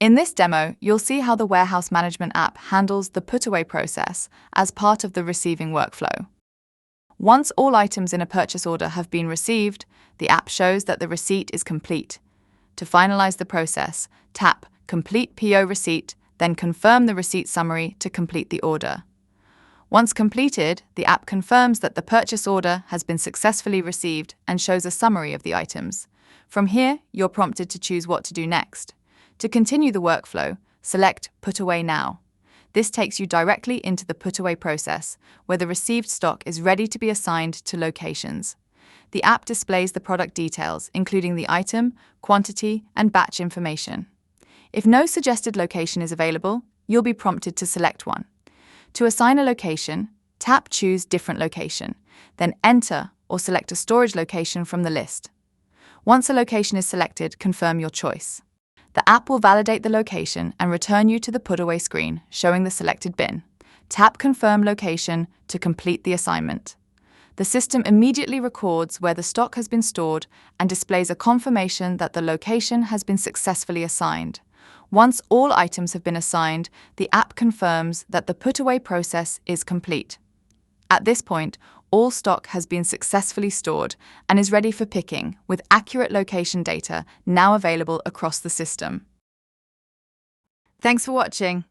In this demo, you'll see how the warehouse management app handles the put-away process as part of the receiving workflow. Once all items in a purchase order have been received, the app shows that the receipt is complete. To finalize the process, tap Complete PO Receipt, then confirm the receipt summary to complete the order. Once completed, the app confirms that the purchase order has been successfully received and shows a summary of the items. From here, you're prompted to choose what to do next. To continue the workflow, select Put Away Now. This takes you directly into the put-away process, where the received stock is ready to be assigned to locations. The app displays the product details, including the item, quantity, and batch information. If no suggested location is available, you'll be prompted to select one. To assign a location, tap Choose Different Location, then enter or select a storage location from the list. Once a location is selected, confirm your choice. The app will validate the location and return you to the put-away screen, showing the selected bin. Tap Confirm Location to complete the assignment. The system immediately records where the stock has been stored and displays a confirmation that the location has been successfully assigned. Once all items have been assigned, the app confirms that the put-away process is complete. At this point, all stock has been successfully stored and is ready for picking, with accurate location data now available across the system. Thanks for watching.